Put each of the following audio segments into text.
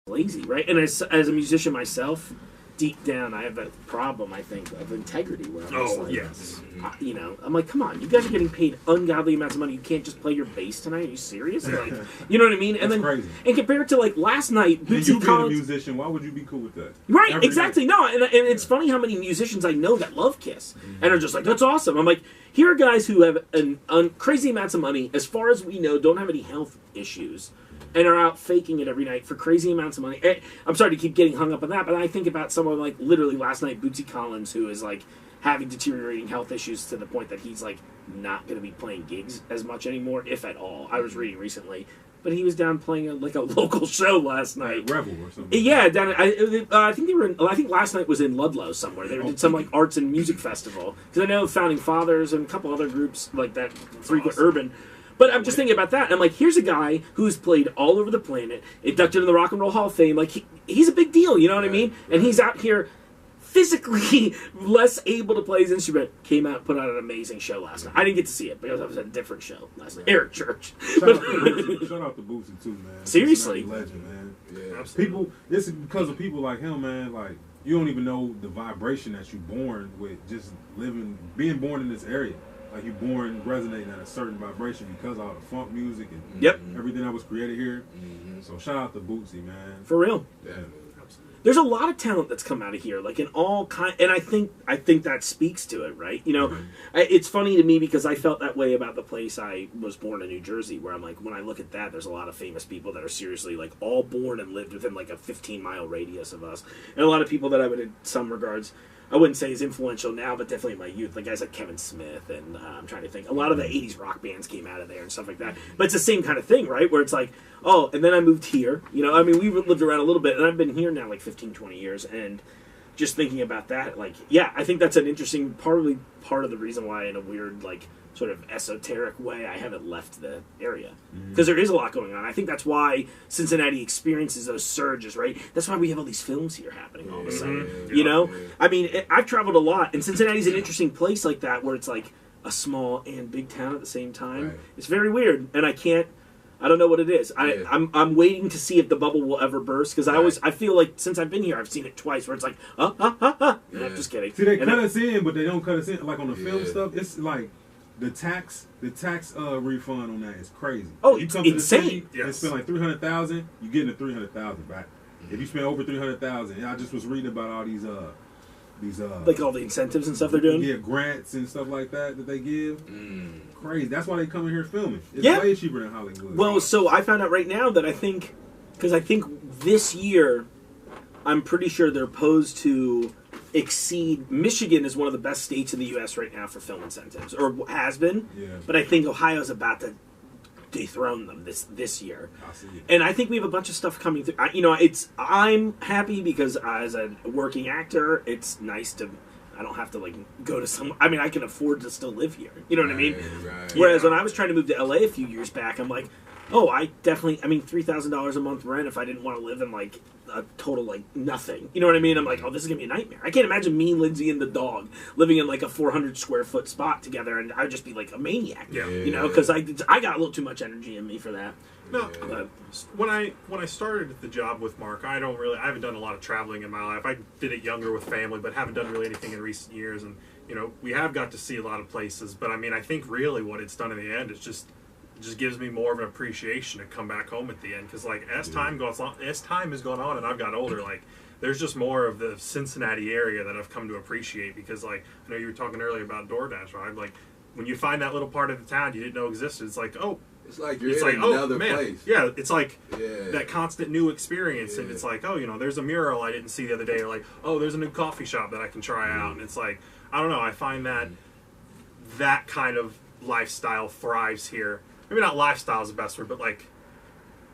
lazy, right? And as a musician myself, deep down, I have a problem, I think, of integrity. Where I'm just like, yes. you know, I'm like, come on, you guys are getting paid ungodly amounts of money. You can't just play your bass tonight. Are you serious? Like, you know what I mean? And That's then, crazy. and compared to like last night, And Bootsy you being a Collins, musician, why would you be cool with that? right? Every Exactly. night. No, and it's funny how many musicians I know that love Kiss and are just like, that's awesome. I'm like, here are guys who have crazy amounts of money, as far as we know, don't have any health issues, and are out faking it every night for crazy amounts of money. I'm sorry to keep getting hung up on that, but I think about someone like literally last night, Bootsy Collins, who is like having deteriorating health issues to the point that he's like not going to be playing gigs as much anymore, if at all. I was reading recently, but he was down playing a local show last night. Revel or something. Yeah, down. I think they were. I think last night was in Ludlow somewhere. They did some like arts and music festival, because I know Founding Fathers and a couple other groups like that frequent urban. But I'm just thinking about that. And I'm like, here's a guy who's played all over the planet, inducted in the Rock and Roll Hall of Fame. Like he's a big deal, you know what I mean? And he's out here physically less able to play his instrument. Came out and put on an amazing show last night. I didn't get to see it because I was at a different show last night. Eric Church. Shout out to Bootsy too, man. Seriously. Legend, man. Yeah. People, this is because of people like him, man. Like, you don't even know the vibration that you're born with, just being born in this area. Like, you're born resonating at a certain vibration because of all the funk music and everything that was created here. So shout out to Bootsy, man. For real. Yeah. There's a lot of talent that's come out of here, like in all kind, and I think that speaks to it, right? You know, it's funny to me because I felt that way about the place I was born in, New Jersey, where I'm like, when I look at that, there's a lot of famous people that are seriously like all born and lived within like a 15-mile radius of us, and a lot of people that I would, in some regards, I wouldn't say is influential now, but definitely in my youth, like guys like Kevin Smith, and I'm trying to think, a lot of the 80s rock bands came out of there and stuff like that. But it's the same kind of thing, right? Where it's like, oh, and then I moved here. You know, I mean, we've lived around a little bit, and I've been here now like 15, 20 years, and just thinking about that, like, yeah, I think that's an interesting, probably part of the reason why, in a weird, like, sort of esoteric way, I haven't left the area. Because there is a lot going on. I think that's why Cincinnati experiences those surges, right? That's why we have all these films here happening all of a sudden. You know? I mean, I've traveled a lot, and Cincinnati's an interesting place like that, where it's like a small and big town at the same time. Right. It's very weird, and I don't know what it is. I'm waiting to see if the bubble will ever burst, because I feel like since I've been here, I've seen it twice, where it's like, and I'm just kidding. See, they cut us in, but they don't cut us in. Like on the film stuff, it's like the tax refund on that is crazy. Oh, you it's come to insane. the city and spend like $300,000, you getting the $300,000 back. If you spend over $300,000, I just was reading about all these like all the incentives and stuff they're doing. Yeah, grants and stuff like that they give. Crazy. That's why they come in here filming. It's way cheaper than Hollywood. Well, so I found out right now that I think this year, I'm pretty sure they're posed to exceed. Michigan is one of the best states in the U.S. right now for film incentives, or has been. Yeah. But I think Ohio's about to dethrone them this year. And I think we have a bunch of stuff coming through. I'm happy because as a working actor, it's nice to. I don't have to like go to some. I mean, I can afford to still live here. You know what I mean? Right. Whereas when I was trying to move to LA a few years back, I'm like, oh, I mean, $3,000 a month rent if I didn't want to live in like a total like nothing. You know what I mean? I'm like, oh, this is gonna be a nightmare. I can't imagine me, Lindsay, and the dog living in like a 400 square foot spot together, and I'd just be like a maniac. Yeah. You know, because I got a little too much energy in me for that. No, when I started the job with Mark, I haven't done a lot of traveling in my life. I did it younger with family, but haven't done really anything in recent years. And you know, we have got to see a lot of places. But I mean, I think really what it's done in the end is just gives me more of an appreciation to come back home at the end. Because like as time has gone on, and I've got older, like there's just more of the Cincinnati area that I've come to appreciate. Because like I know you were talking earlier about DoorDash, right? Like when you find that little part of the town you didn't know existed, it's like, oh. It's like you're in another place. Yeah, it's like that constant new experience. And it's like, oh, you know, there's a mural I didn't see the other day. Or like, oh, there's a new coffee shop that I can try out. And it's like, I don't know, I find that kind of lifestyle thrives here. Maybe not lifestyle is the best word, but like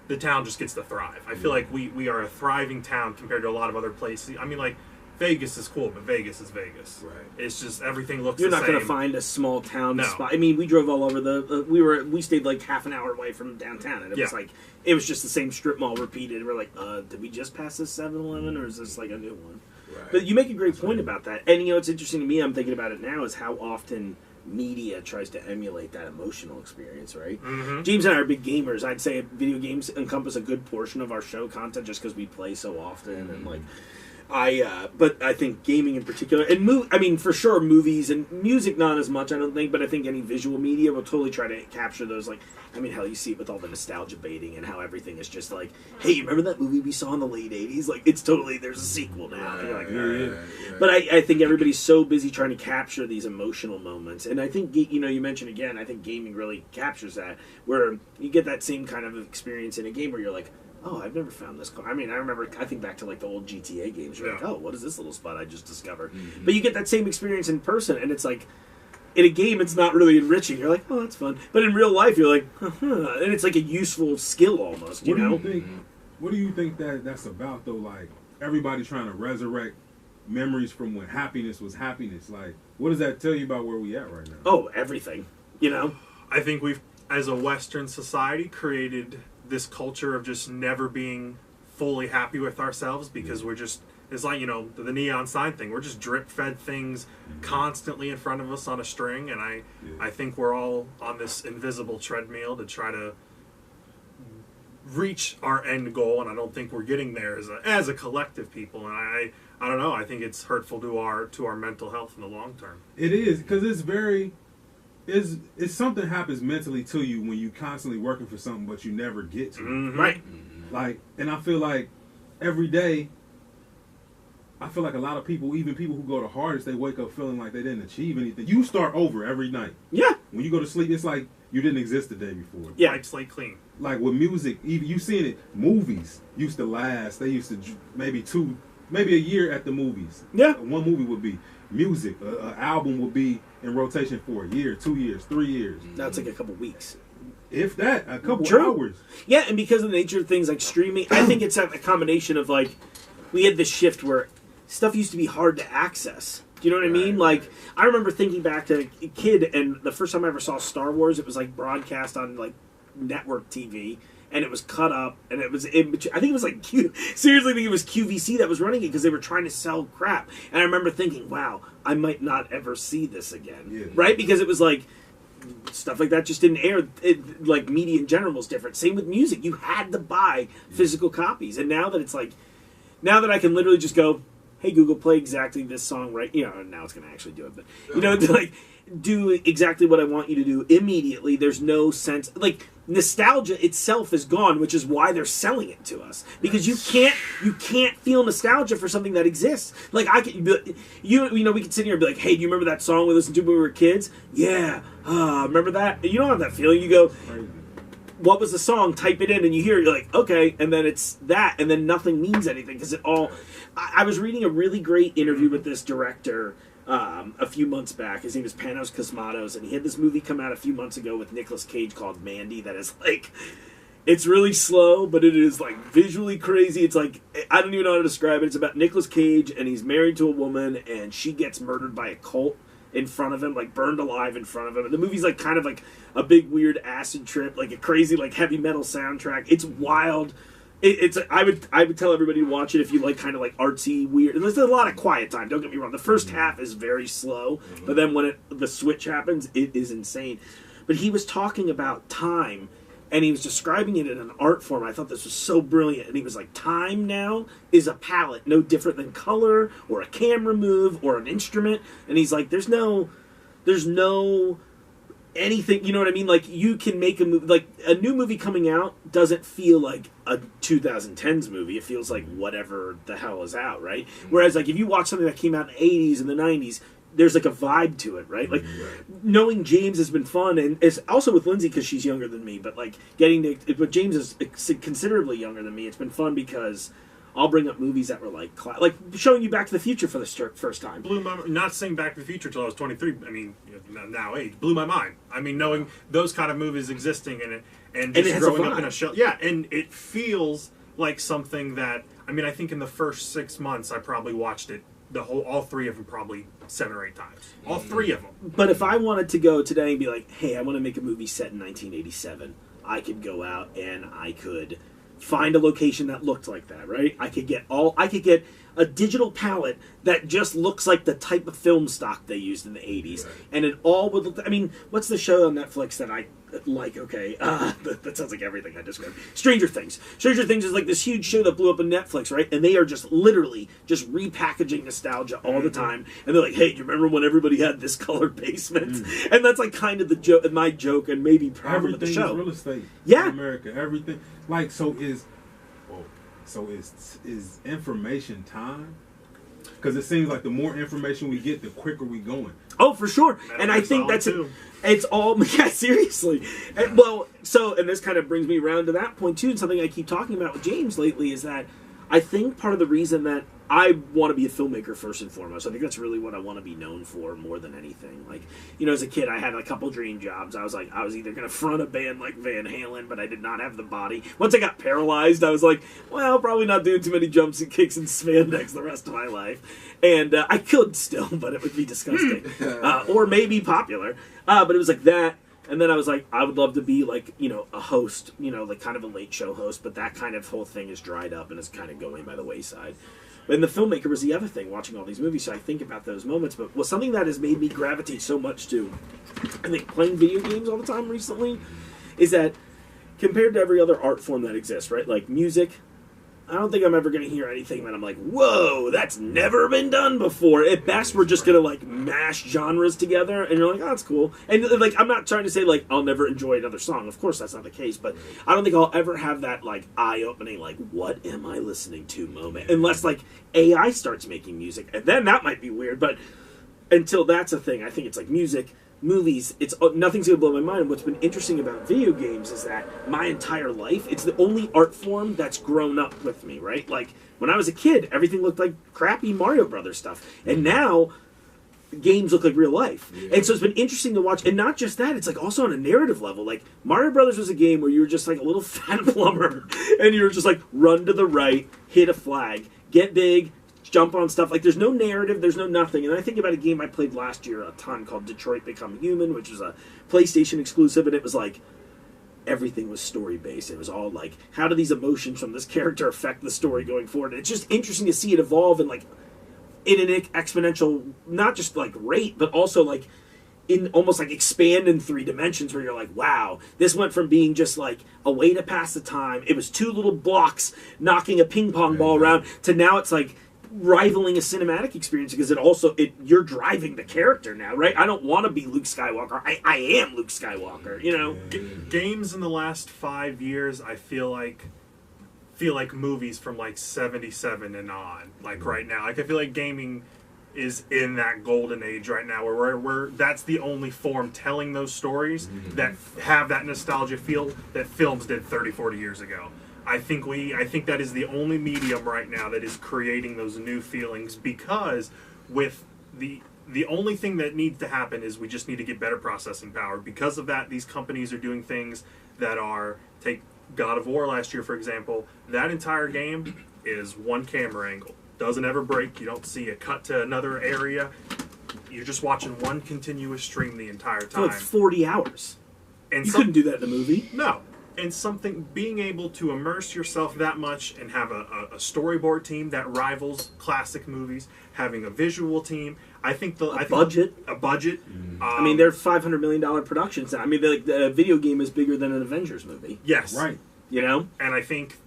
the town just gets to thrive. I feel like we are a thriving town compared to a lot of other places. I mean, like, Vegas is cool, but Vegas is Vegas. Right. It's just everything looks. You're the not same. going to find a small town No. spot. I mean, we drove all over we stayed like half an hour away from downtown, and it was just the same strip mall repeated. We're like, did we just pass this 7-Eleven, or is this like a new one? Right. But you make a great point about that, and you know, it's interesting to me. I'm thinking about it now is how often media tries to emulate that emotional experience, right? Mm-hmm. James and I are big gamers. I'd say video games encompass a good portion of our show content just because we play so often, and like. But I think gaming in particular, and for sure movies and music not as much, I don't think, but I think any visual media will totally try to capture those, like, hell, you see it with all the nostalgia baiting and how everything is just like, hey, you remember that movie we saw in the late 80s? Like, it's totally, there's a sequel now. And you're like, Yeah. But I think everybody's so busy trying to capture these emotional moments, and I think, you mentioned again, I think gaming really captures that, where you get that same kind of experience in a game where you're like, oh, I've never found this car. I think back to like the old GTA games. You're like, oh, what is this little spot I just discovered? Mm-hmm. But you get that same experience in person, and it's like, in a game, it's not really enriching. You're like, oh, that's fun. But in real life, you're like, and it's like a useful skill almost, you know? What do you think that's about, though? Like, everybody trying to resurrect memories from when happiness was happiness. Like, what does that tell you about where we at right now? Oh, everything, I think we've, as a Western society, created this culture of just never being fully happy with ourselves because we're just, it's like, the neon sign thing. We're just drip fed things constantly in front of us on a string, and I think we're all on this invisible treadmill to try to reach our end goal, and I don't think we're getting there as a collective people, and I don't know, I think it's hurtful to our mental health in the long term. It is, because it's something happens mentally to you when you constantly working for something but you never get to it. Right. Like, and I feel like every day, I feel like a lot of people, even people who go the hardest, they wake up feeling like they didn't achieve anything. You start over every night. Yeah. When you go to sleep, it's like you didn't exist the day before. Yeah. Wipe slate clean. Like with music, even you seen it, movies used to last. They used to maybe a year at the movies. Yeah. One movie would be music. An album would be in rotation for a year, 2 years, 3 years. Now it's like a couple weeks. If that, a couple hours. Yeah, and because of the nature of things like streaming, I think it's a combination of, like, we had this shift where stuff used to be hard to access. Do you know what I mean? Like, I remember thinking back to a kid, and the first time I ever saw Star Wars, it was, like, broadcast on, like, network TV, and it was cut up, and I think it was, like, seriously think it was QVC that was running it, because they were trying to sell crap. And I remember thinking, wow, I might not ever see this again. Right? Because it was, like, stuff like that just didn't air. Like, media in general was different. Same with music. You had to buy physical copies. And now that it's like, now that I can literally just go, hey, Google, play exactly this song right, now it's going to actually do it. But, to, like, do exactly what I want you to do immediately. There's no sense, like, nostalgia itself is gone, which is why they're selling it to us, because you can't feel nostalgia for something that exists. Like, I can, we can sit here and be like, hey, do you remember that song we listened to when we were kids? Yeah, remember that? You don't have that feeling. You go, what was the song? Type it in, and you hear it, you're like, okay, and then it's that, and then nothing means anything, because it all. I was reading a really great interview with this director a few months back. His name is Panos Cosmatos, and he had this movie come out a few months ago with Nicolas Cage called Mandy that is, like, it's really slow, but it is, like, visually crazy. It's like, I don't even know how to describe it. It's about Nicolas Cage, and he's married to a woman, and she gets murdered by a cult in front of him, like, burned alive in front of him. And the movie's, like, kind of like a big weird acid trip, like a crazy, like, heavy metal soundtrack. It's wild. I would tell everybody to watch it if you like kind of like artsy, weird. And there's a lot of quiet time. Don't get me wrong. The first half is very slow, but then when the switch happens, it is insane. But he was talking about time, and he was describing it in an art form. I thought this was so brilliant. And he was like, time now is a palette, no different than color or a camera move or an instrument. And he's like, there's no anything, you know what I mean? Like, you can make a movie, like, a new movie coming out doesn't feel like a 2010s movie. It feels like whatever the hell is out, right? Whereas, like, if you watch something that came out in the 80s and the 90s, there's, like, a vibe to it, right? Like, knowing James has been fun, and it's also with Lindsay because she's younger than me, but, like, but James is considerably younger than me. It's been fun because I'll bring up movies that were like showing you Back to the Future for the first time. Not seeing Back to the Future until I was 23. I mean, now age blew my mind. I mean, knowing those kind of movies existing and just growing up in a show. Yeah, and it feels like something that, I mean, I think in the first 6 months I probably watched it all three of them probably 7 or 8 times. All 3 of them. But if I wanted to go today and be like, hey, I want to make a movie set in 1987, I could go out and I could find a location that looked like that, right? I could get a digital palette that just looks like the type of film stock they used in the 80s. Right. And it all would look... I mean, what's the show on Netflix that I like? Okay, that sounds like everything I described. Stranger Things. Stranger Things is like this huge show that blew up on Netflix, right? And they are just literally just repackaging nostalgia all the time. And they're like, hey, do you remember when everybody had this colored basement? And that's like kind of the joke, my joke, and maybe problem of the show. Everything is real estate in America. Everything. Like, so is information time? Because it seems like the more information we get, the quicker we going. Oh, for sure. And I think that's it. It's all, yeah, seriously. And, well, so, and this kind of brings me around to that point, too, and something I keep talking about with James lately is that I think part of the reason that I want to be a filmmaker first and foremost, I think that's really what I want to be known for more than anything. Like, you know, as a kid, I had a couple dream jobs. I was like, I was either going to front a band like Van Halen, but I did not have the body. Once I got paralyzed, I was like, well, probably not doing too many jumps and kicks and spandex the rest of my life. And I could still, but it would be disgusting. Or maybe popular. But it was like that. And then I was like, I would love to be like, you know, a host, you know, like kind of a late show host. But that kind of whole thing is dried up and is kind of going by the wayside. And the filmmaker was the other thing, watching all these movies. So I think about those moments. But something that has made me gravitate so much to, I think, playing video games all the time recently, is that compared to every other art form that exists, right? Like music, I don't think I'm ever going to hear anything that I'm like, whoa, that's never been done before. At best, we're just going to, like, mash genres together, and you're like, oh, that's cool. And, like, I'm not trying to say, like, I'll never enjoy another song. Of course, that's not the case, but I don't think I'll ever have that, like, eye-opening, like, what am I listening to moment? Unless, like, AI starts making music, and then that might be weird, but until that's a thing, I think it's, like, music, movies, it's nothing's gonna blow my mind. What's been interesting about video games is that my entire life, it's the only art form that's grown up with me, right? Like when I was a kid, everything looked like crappy Mario Brothers stuff, and now games look like real life. And so it's been interesting to watch, and not just that, it's like also on a narrative level. Like Mario Brothers was a game where you were just like a little fat plumber, and you were just like run to the right, hit a flag, get big, jump on stuff. Like, there's no narrative, there's no nothing. And I think about a game I played last year a ton called Detroit Become Human, which was a PlayStation exclusive, and it was like, everything was story-based. It was all like, how do these emotions from this character affect the story going forward? And it's just interesting to see it evolve and, like, in an exponential, not just, like, rate, but also, like, in almost, like, expand in 3 dimensions where you're like, wow, this went from being just, like, a way to pass the time. It was 2 little blocks knocking a ping pong ball around to now it's, like, rivaling a cinematic experience because you're driving the character now, right? I don't want to be Luke Skywalker. I am Luke Skywalker, you know? Games in the last 5 years, I feel like movies from like 77 and on. Like right now. Like I feel like gaming is in that golden age right now where that's the only form telling those stories that have that nostalgia feel that films did 30, 40 years ago. I think that is the only medium right now that is creating those new feelings, because with the only thing that needs to happen is we just need to get better processing power. Because of that, these companies are doing things that are, take God of War last year, for example, that entire game is one camera angle. Doesn't ever break. You don't see a cut to another area. You're just watching one continuous stream the entire time. For like 40 hours. And you couldn't do that in a movie? No. And being able to immerse yourself that much and have a storyboard team that rivals classic movies, having a visual team, I think a budget. I mean, they're $500 million productions. I mean, the video game is bigger than an Avengers movie. Yes, right. You know, and I think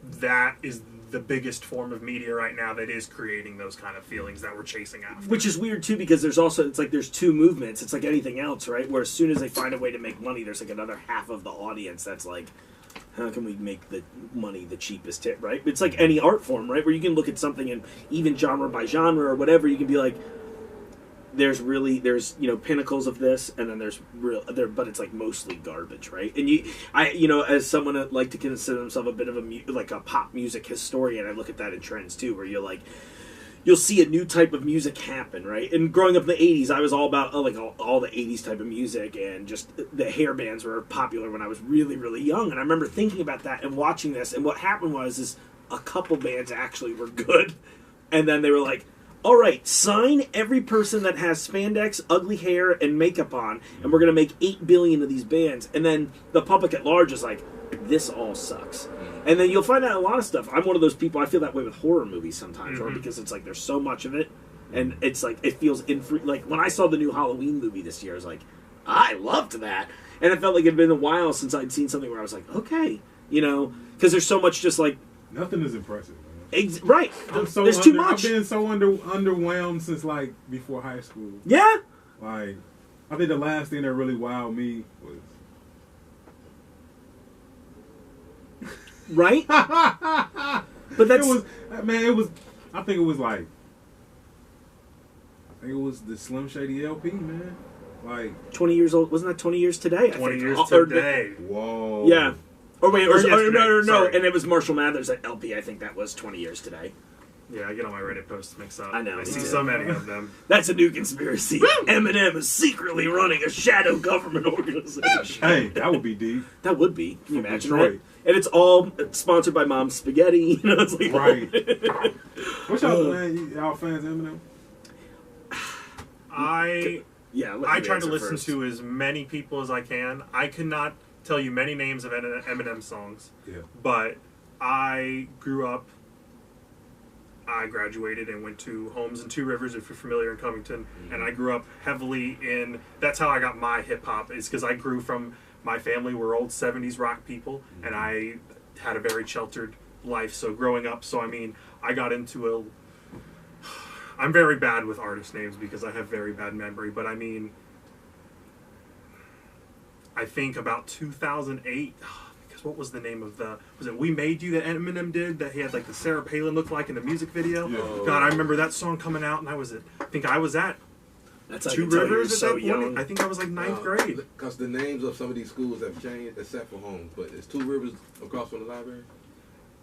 that is the biggest form of media right now that is creating those kind of feelings that we're chasing after. Which is weird too, because there's 2 movements. It's like anything else, right? Where as soon as they find a way to make money, there's like another half of the audience that's like, how can we make the money the cheapest hit, right? It's like any art form, right? Where you can look at something and even genre by genre or whatever, you can be like, there's pinnacles of this, and then but it's like mostly garbage, right? And as someone that like to consider himself a bit of a pop music historian, I look at that in trends too, where you'll see a new type of music happen, right? And growing up in the 80s, I was all about all the 80s type of music, and just the hair bands were popular when I was really, really young. And I remember thinking about that and watching this, and what happened was a couple bands actually were good, and then they were like, all right, sign every person that has spandex, ugly hair, and makeup on, and we're going to make 8 billion of these bands. And then the public at large is like, this all sucks. And then you'll find out a lot of stuff. I'm one of those people, I feel that way with horror movies sometimes, or because it's like there's so much of it, and it's like, it feels like when I saw the new Halloween movie this year, I was like, I loved that. And it felt like it had been a while since I'd seen something where I was like, okay, you know, because there's so much just like... Nothing is impressive, man. Right. There's too much. I've been so underwhelmed since like before high school. Yeah. Like, I think the last thing that really wowed me was... Right? But that's... It was, I think it was like... I think it was the Slim Shady LP, man. Like 20 years old. Wasn't that 20 years today? 20 years today. Whoa. Yeah. Or wait, no. Sorry. And it was Marshall Mathers at LP. I think that was 20 years today. Yeah, I get all my Reddit posts mixed up. I know. I see so many of them. That's a new conspiracy. Eminem is secretly running a shadow government organization. Hey, that would be deep. That would be. Can you imagine Detroit. that? And it's all sponsored by Mom's Spaghetti. You know, it's like right. What's y'all man? Y'all fans of Eminem? I try to listen first. to as many people as I can. I cannot tell you many names of Eminem songs. Yeah. But I grew up. I graduated and went to Homes and Two Rivers, if you're familiar, in Covington. And I grew up heavily in... That's how I got my hip-hop, is because I grew from... My family were old 70s rock people, and I had a very sheltered life. So growing up, I got into a... I'm very bad with artist names because I have very bad memory, but I think about 2008... What was the name of the... Was it We Made You that Eminem did? That he had like the Sarah Palin look like in the music video? Yeah. God, I remember that song coming out, and I think I was at Two Rivers at that point. I think I was like ninth grade. Because the names of some of these schools have changed, except for Holmes. But it's Two Rivers across from the library?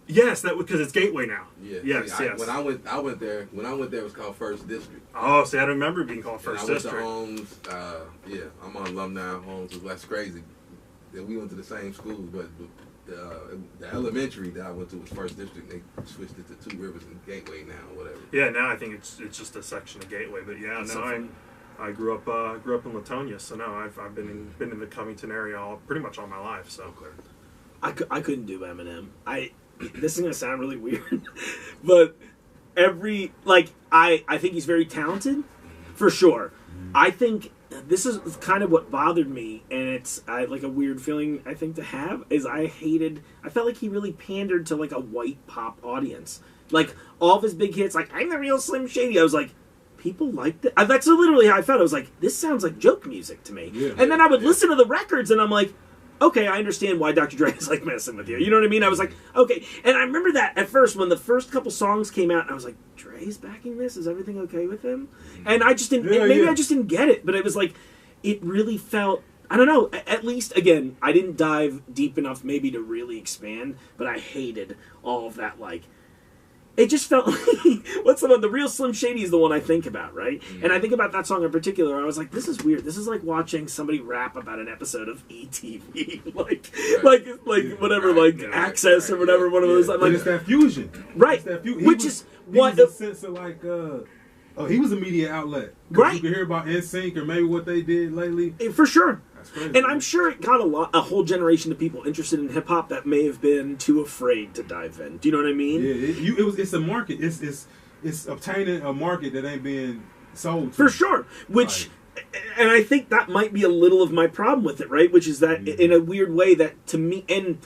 Yes, because it's Gateway now. Yeah. Yes, See, yes. When I went there, it was called First District. Oh, see, I don't remember it being called First District. I went to Holmes. I'm on alumni of Holmes. That's crazy. We went to the same schools, but the elementary that I went to was First District. They switched it to Two Rivers and Gateway now, or whatever. Yeah, now I think it's just a section of Gateway. But yeah, I grew up in Latonia, so no, I've been in the Covington area pretty much all my life. So I couldn't do Eminem. This is gonna sound really weird, but I think he's very talented, for sure. I think this is kind of what bothered me, and it's like a weird feeling I think to have, is I felt like he really pandered to like a white pop audience. Like all of his big hits, like I'm the Real Slim Shady, I was like, people like that. That's literally how I felt. I was like, this sounds like joke music to me. Yeah, and then I would listen to the records, and I'm like, okay, I understand why Dr. Dre is like messing with you. You know what I mean? I was like, okay. And I remember that at first when the first couple songs came out, and I was like, Dre's backing this? Is everything okay with him? And I just didn't, I just didn't get it. But it was like, it really felt, I don't know, at least, again, I didn't dive deep enough maybe to really expand, but I hated all of that, like, it just felt like, what's the one? The Real Slim Shady is the one I think about, right? Mm-hmm. And I think about that song in particular. I was like, this is weird. This is like watching somebody rap about an episode of ETV, like whatever, Access or whatever. One of those. Like, but it's that fusion, right? It's that fusion. Which is what the sense of like, he was a media outlet, right? You can hear about NSYNC or maybe what they did lately, for sure. Crazy, and I'm sure it got a whole generation of people interested in hip hop that may have been too afraid to dive in. Do you know what I mean? Yeah, it's a market. It's obtaining a market that ain't being sold to. For sure. And I think that might be a little of my problem with it, right? Which is that in a weird way that to me, and